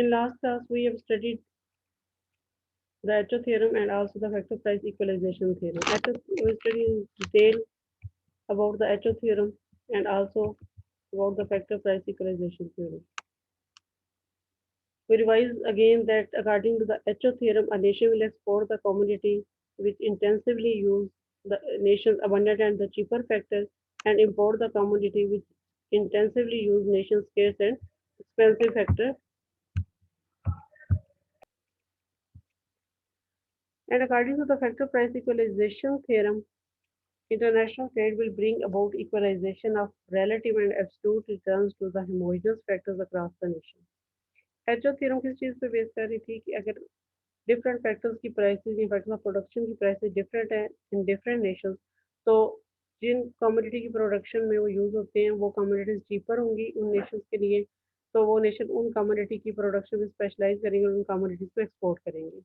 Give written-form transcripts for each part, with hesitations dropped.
In last class, we have studied the Echo theorem and also the factor price equalization theorem. We studied in detail about the Echo theorem and also about the factor price equalization theorem. We revise again that according to the Echo theorem, a nation will export the commodity which intensively use the nation's abundant and the cheaper factor and import the commodity which intensively use nation's scarce and expensive factor. And according to the factor price equalization theorem, international trade will bring about equalization of relative and absolute returns to the homogeneous factors across the nation. HO theorem किस चीज़ पे base कर रही थी कि अगर different factors की prices या factors of production की प्राइसेस डिफरेंट है इन डिफरेंट नेशंस तो जिन कमोडिटी की प्रोडक्शन में वो यूज़ होते हैं वो कमोडिटीज चीपर होंगी उन नेशंस के लिए तो वो नेशन उन कमोडिटी की प्रोडक्शन में स्पेशलाइज करेंगे और उन कमोडिटीज को एक्सपोर्ट करेंगे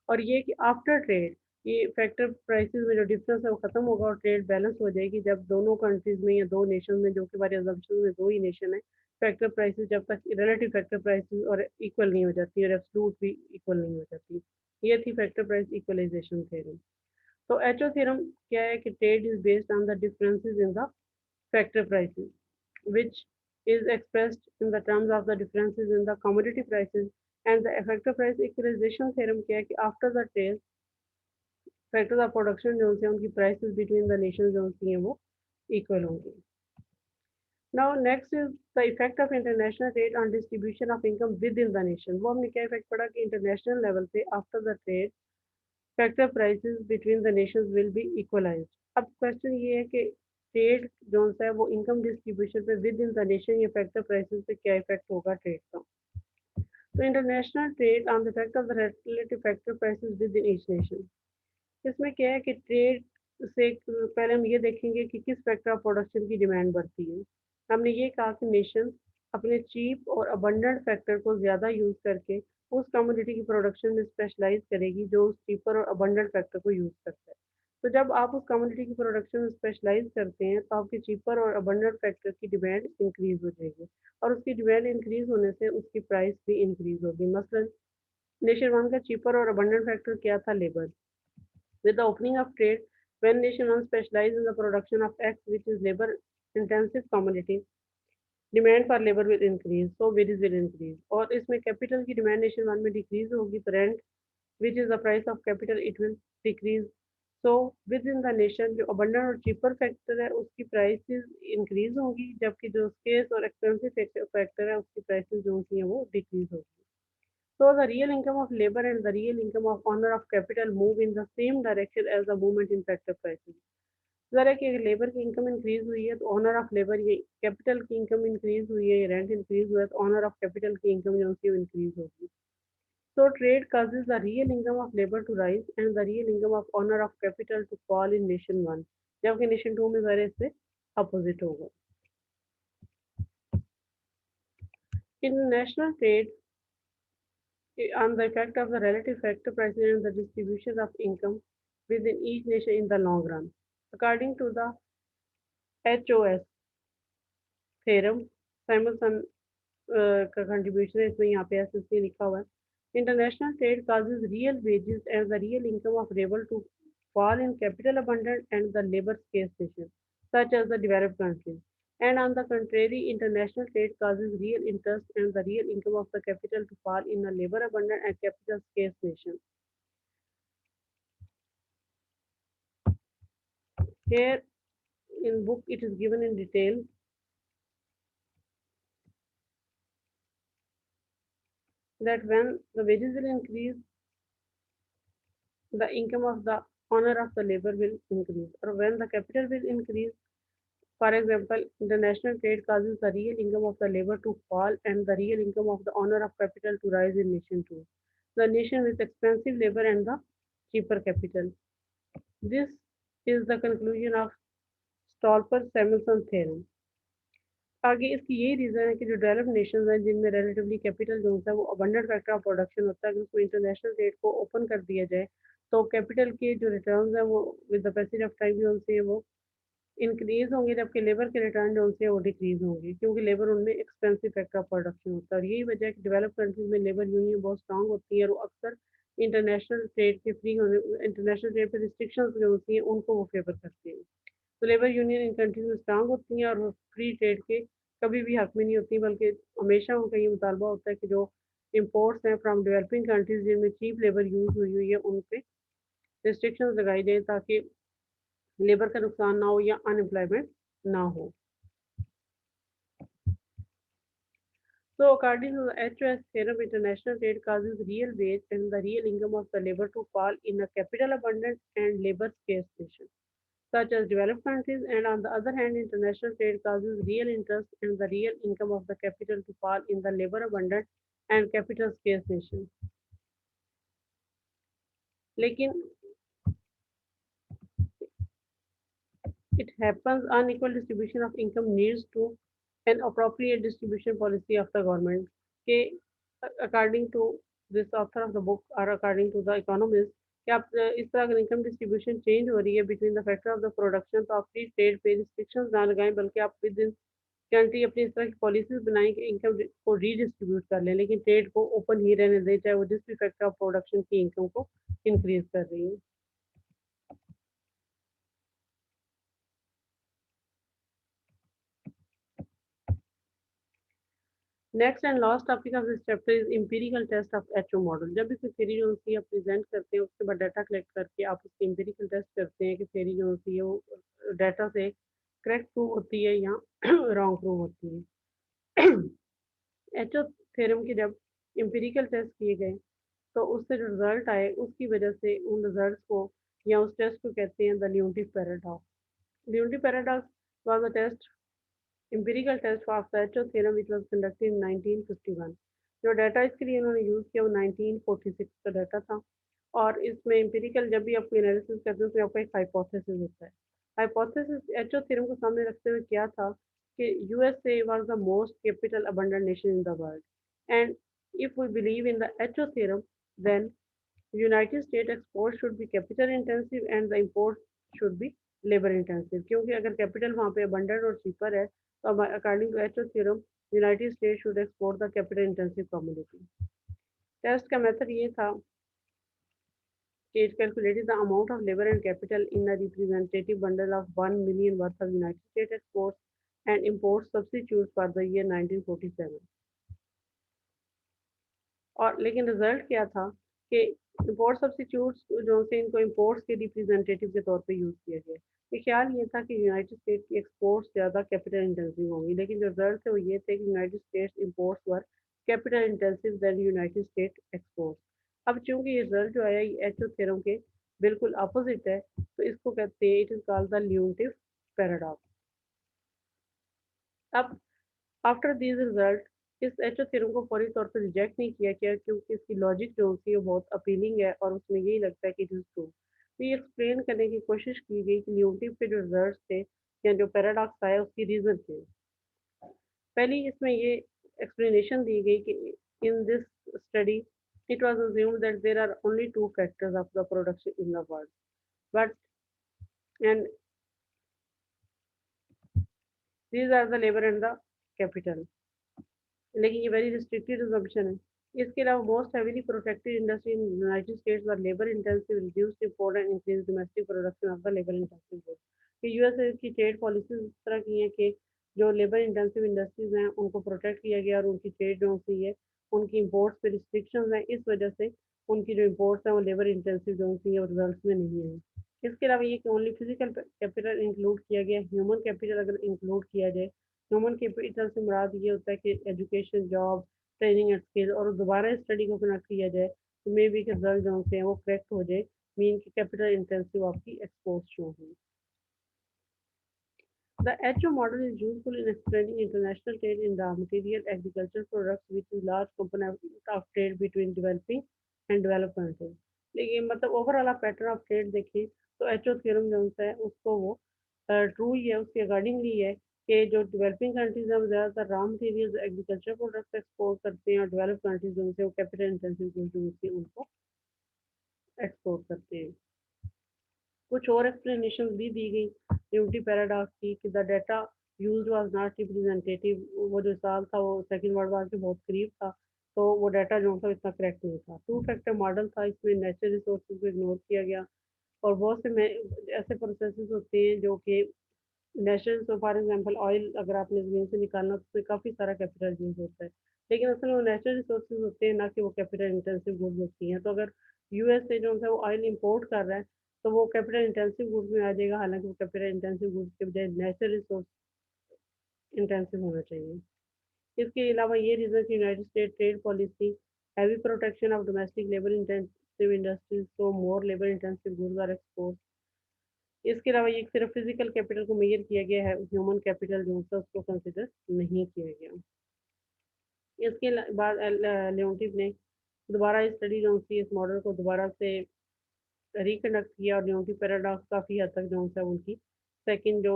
और ये कि आफ्टर ट्रेड ये फैक्टर प्राइसेस में जो डिफरेंस है वो खत्म होगा और ट्रेड बैलेंस हो जाएगी जब दोनों कंट्रीज में या दो नेशन में जो कि हमारे अजम्पशन में दो ही नेशन है फैक्टर प्राइसेस जब तक रिलेटिव फैक्टर प्राइसेस और इक्वल नहीं हो जाती और एब्सोल्यूट भी इक्वल नहीं हो जाती ये थी फैक्टर प्राइस इक्वलाइजेशन थ्योरम तो एचओ थ्योरम क्या है कि trade is based on the differences in the factor prices, which is expressed in the terms of the differences in the commodity prices and the factor price equalization theorem क्या है कि after the trade factors of production जो होती हैं उनकी prices between the nations जो होती हैं वो equal होंगी. Now next is the effect of international trade on distribution of income within the nation. वो हमने क्या effect पढ़ा कि international level पे after the trade factor prices between the nations will be equalized. अब question ये है कि ट्रेड जो है वो इनकम डिस्ट्रीब्यूशन पे विद इन द नेशन या फैक्टर प्राइसेस पे क्या इफेक्ट होगा ट्रेड का तो international trade on the effect of the relative factor prices with in each nation इसमें क्या है कि ट्रेड से पहले हम ये देखेंगे कि किस फैक्टर ऑफ प्रोडक्शन की डिमांड बढ़ती है हमने ये कहा कि नेशन अपने चीप और अबंडेंट फैक्टर को ज़्यादा यूज़ करके उस कमोडिटी की प्रोडक्शन में स्पेशलाइज करेगी जो उस चीपर और अबंडेंट फैक्टर को यूज़ करता है तो जब आप उस कमोडिटी की प्रोडक्शन में स्पेशलाइज करते हैं तो आपके चीपर और अबंडेंट फैक्टर की डिमांड इंक्रीज हो जाएगी और उसकी डिमांड इंक्रीज होने से उसकी प्राइस भी इंक्रीज होगी मसलन नेशन वन का चीपर और अबंडेंट फैक्टर क्या था labour with the opening of trade, when nation one specialize in the production of X, which is labor-intensive commodity, demand for labor will increase, so wages will increase. और इसमें capital की demand nation one में decrease होगी, तो rent, which is the price of capital, it will decrease. So within the nation जो abundant और cheaper factor है उसकी prices increase होंगी जबकि जो scarce और expensive factor है उसकी prices जो होती हैं वो decrease होगी. So the real income of labor and the real income of owner of capital move in the same direction as the movement in factor prices. ज़रा कि अगर लेबर की इनकम इंक्रीज हुई है तो ऑनर ऑफ लेबर ये capital की income increase हुई है रेंट इंक्रीज हुआ है तो ऑनर ऑफ कैपिटल की इनकम जो होती है इंक्रीज होगी so trade causes the real income of labor to rise and the real income of owner of capital to fall in nation one जबकि nation two में ज़रा इससे अपोजिट होगा in national trade on the effect of the relative factor prices and the distribution of income within each nation in the long run. According to the HOS theorem, Simonson का contribution है इसमें यहाँ पे ऐसे लिखा हुआ है International trade causes real wages and the real income of labor to fall in capital abundant and the labor scarce nations, such as the developed countries. And on the contrary, international trade causes real interest and the real income of the capital to fall in a labor abundant and capital scarce nation. Here in book it is given in detail that when the wages will increase, the income of the owner of the labor will increase, or when the capital will increase. For example, international trade causes the real income of the labor to fall and the real income of the owner of capital to rise in nation two. The nation with expensive labor and the cheaper capital. This is the conclusion of Stolper-Samuelson theorem. आगे इसकी यही reason है कि जो developed Nations हैं जिनमें relatively capital जो होता है वो अबंडेंट फैक्टर ऑफ प्रोडक्शन होता है अगर उसको इंटरनेशनल ट्रेड को ओपन कर दिया जाए तो कैपिटल के जो रिटर्न्स हैं वो with the passage of time जो उनसे वो इंक्रीज होंगे, जबकि लेबर के रिटर्न जो उनसे वो डिक्रीज होंगे, क्योंकि लेबर उनमें एक्सपेंसिव फैक्टर ऑफ प्रोडक्शन होता है। और यही वजह है कि डेवलप कंट्रीज में लेबर यूनियन बहुत स्ट्रांग होती है और वो अक्सर इंटरनेशनल ट्रेड के फ्री होने, इंटरनेशनल ट्रेड पर रिस्ट्रिक्शंस जो होती हैं उनको वो फेवर करते हैं। तो लेबर यूनियन इन कंट्रीज में स्ट्रांग होती हैं और वो फ्री ट्रेड के कभी भी हक में नहीं होती, बल्कि हमेशा उनका ये मुतालबा होता है कि जो इम्पोर्ट्स हैं फ्रॉम डेवलपिंग कंट्रीज जिनमें चीप लेबर यूज हुई हुई है उन पे रिस्ट्रिक्शंस लगाई जाए, ताकि लेबर का नुकसान ना हो या अनएम्प्लॉयमेंट ना हो। So, according to the HOS theorem, international trade causes real wage and the real income of the labor to fall in a capital abundant and labor scarce nation, such as developed countries, and on the other hand, international trade causes real interest and the real income of the capital to fall in the labor abundant and capital scarce nation. लेकिन it happens unequal distribution of income needs to an appropriate distribution policy of the government. के according to this author of the book or according to the economist, कि आप इस तरह अगर income distribution change हो रही है between the factor of the production, तो आप फ्री ट्रेड पे रिस्ट्रिक्शंस ना लगाएं, बल्कि आप विद इन कंट्री अपनी इस तरह की पॉलिसीज बनाएं कि इनकम को रीडिस्ट्रीब्यूट कर लें, लेकिन ट्रेड को ओपन ही रहने दें, चाहे वो जिस भी फैक्टर ऑफ प्रोडक्शन की इनकम को इंक्रीज कर रही है। Next and last topic of this chapter is empirical test of HO model. जब भी कोई थ्योरी जो होती है आप प्रेजेंट करते हैं, उसके बाद डाटा कलेक्ट करके आप उसकी एम्पिरिकल टेस्ट करते हैं कि थ्योरी जो होती है वो डाटा से करेक्ट प्रूव होती है या रॉन्ग प्रूव होती है। एचओ थ्योरम के जब एम्पिरिकल टेस्ट किए गए, तो उससे जो रिजल्ट आए उसकी वजह से उन रिजल्ट्स को या उस टेस्ट को कहते हैं the Leontief paradox. Leontief paradox was a test empirical test of the HO theorem which was conducted in 1951। जो डाटा इसके लिए उन्होंने यूज़ किया वो 1946 का डाटा था। और इसमें एम्पिरिकल जब भी आपको एनालिसिस करते हैं उसमें आपका एक हाइपोथेसिस होता है। हाइपोथेसिस एचओ थ्योरम को सामने रखते हुए क्या था कि USA was the most capital abundant nation in the world, and if we believe in the HO theorem, then United state export should be capital intensive and the import should be labour intensive, क्योंकि अगर capital वहाँ पे abundant और cheaper है, तो according to HO theorem United State should export the capital intensive community. Test का method ये था कि it calculated the amount of labor and capital in a representative bundle of 1 million worth of United States exports and imports substitutes for the year 1947। और लेकिन result क्या था कि import substitutes जो से इनको इंपोर्ट्स के रिप्रेजेंटेटिव के तौर पे यूज़ किया गया। ये ख्याल ये था कि यूनाइटेड स्टेट की एक्सपोर्ट्स ज़्यादा कैपिटल इंटेंसिव होंगी, लेकिन जो रिजल्ट थे वो ये थे कि United States imports were capital intensive than United State exports. अब चूंकि ये रिजल्ट जो आया ये एचओ थ्योरम के बिल्कुल अपोजिट है, तो इसको कहते हैं it is called the Leontief paradox. अब आफ्टर दिस रिजल्ट इस एचओ थ्योरम को फौरी तौर पर रिजेक्ट नहीं किया गया, क्योंकि इसकी लॉजिक जो होती है वो बहुत अपीलिंग है और उसमें यही लगता है कि इट इज़ ट्रू। तो ये एक्सप्लेन करने की कोशिश की गई कि न्यूटिव के जो रिजल्ट थे या जो पैराडॉक्स आया उसकी रीज़न थे। पहली इसमें ये एक्सप्लेनेशन दी गई कि in this study it was assumed that there are only two factors of the production in the world, but and these are the labor and the capital। लेकिन ये वेरी रिस्ट्रिक्टेड assumption है। इसके अलावा most heavily protected industry in United states were labour intensive, reduced import and increase domestic production of the labour intensive goods. कि USA की trade policies इस तरह की हैं कि जो लेबर इंटेंसिव इंडस्ट्रीज हैं उनको प्रोटेक्ट किया गया और उनकी ट्रेड जो सी है उनकी इम्पोर्ट्स पे रिस्ट्रिक्शन हैं, इस वजह से उनकी जो इम्पोर्ट्स हैं वो लेबर इंटेंसिव जो सी है वो रिजल्ट में नहीं है। इसके अलावा ये कि ओनली फिजिकल कैपिटल इंक्लूड किया गया, ह्यूमन कैपिटल अगर इंक्लूड किया जाए, ह्यूमन कैपिटल से मुराद ये होता है कि education, job, training and skill, और दोबारा स्टडी को कनेक्ट किया जाए तो मे बी के रिजल्ट जो होते हैं वो करेक्ट हो जाए, मीन की कैपिटल इंटेंसिव आपकी एक्सपोज शो हुई। The HO model is useful in explaining international trade in raw material, agricultural products, which is large component of trade between developing and developed countries। लेकिन मतलब overall आप pattern of trade देखें तो HO theorem जो है उसको वो true ही है, उसके अकॉर्डिंगली है कि जो डेवलपिंग कंट्रीज हैं वो ज़्यादातर raw materials agriculture products export करते हैं, और डेवलप कंट्रीज जो है वो कैपिटल इंटेंसिव गुड्स जो होती है उनको एक्सपोर्ट करते हैं। कुछ और एक्सप्लेनेशन भी दी गई न्यूटन पैराडॉक्स की कि the data used was not representative. वो जो साल था वो सेकंड वर्ल्ड वॉर के बहुत करीब था, तो वो डाटा जो था इतना करेक्ट नहीं था। टू फैक्टर मॉडल था, इसमें नेचुरल रिसोर्सेज को इग्नोर किया गया। और बहुत से ऐसे प्रोसेसेस होते हैं जो कि natural, so for example oil अगर आपने ज़मीन से निकालना तो उसमें काफ़ी सारा कैपिटल यूज़ होता है। लेकिन असल में वो नेचुरल रिसोर्सेज होते हैं, ना कि वो कैपिटल इंटेंसिव गुड्स होती हैं। तो अगर यूएस से जो है वो ऑयल इंपोर्ट कर रहा है तो वो कैपिटल इंटेंसिव गुड्स में आ जाएगा, हालांकि वो कैपिटल इंटेंसिव गुड्स के बजाय नेचुरल रिसोर्स इंटेंसिव होना चाहिए। इसके अलावा ये रीजन की United State trade policy heavy protection of domestic labour intensive industries, तो more labour intensive goods are export. इसके अलावा ये सिर्फ फिजिकल कैपिटल को मेजर किया गया है, ह्यूमन कैपिटल जो है उसको कंसिडर नहीं किया गया। इसके बाद लियोनटिफ ने दोबारा स्टडी जो थी इस मॉडल को दोबारा से रिकंडक्ट किया, और लियोनटिफ पैराडॉक्स काफ़ी हद तक जो है उनकी सेकंड जो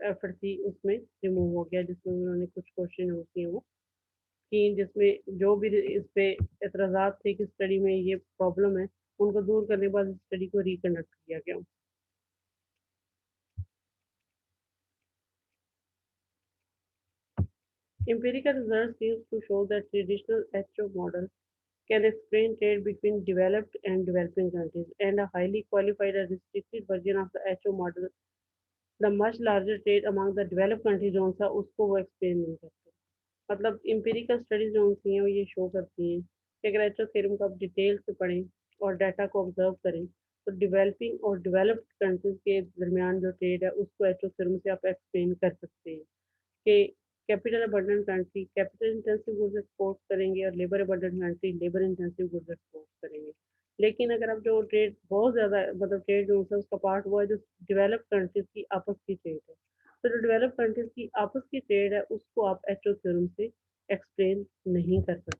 एफर्ट थी उसमें रिमूव हो गया, जिसमें उन्होंने कुछ क्वेश्चन होती हैं वो कि जिसमें जो भी इस पे एतराज़ात थे कि स्टडी में ये प्रॉब्लम है, उनको दूर करने के बाद स्टडी को रिकंडक्ट किया गया। Empirical results seems to show that traditional HO model can explain trade between developed and developing countries, and a highly qualified and restricted version of the HO model, the much larger trade among the developed countries जो सा उसको वो explain नहीं करते। मतलब empirical studies जो होती हैं वो ये शो करती हैं कि अगर एचओ थ्योरम को आप डिटेल से पढ़ें और डाटा को ऑब्जर्व करें तो डेवलपिंग और डेवलप्ड कंट्रीज के दरमियान जो ट्रेड है उसको एचओ थ्योरम से आप एक्सप्लेन कर सकते हैं कि capital abundant country capital intensive goods export करेंगे और labour abundant country labour intensive goods export करेंगे। लेकिन अगर आप जो ट्रेड बहुत ज़्यादा मतलब ट्रेड जो है उसका पार्ट हुआ है जो डेवलप्ड कंट्रीज की आपस की ट्रेड है, तो जो डेवलप्ड कंट्रीज की आपस की ट्रेड है उसको आप एचओ थ्योरम से एक्सप्लेन नहीं कर सकते।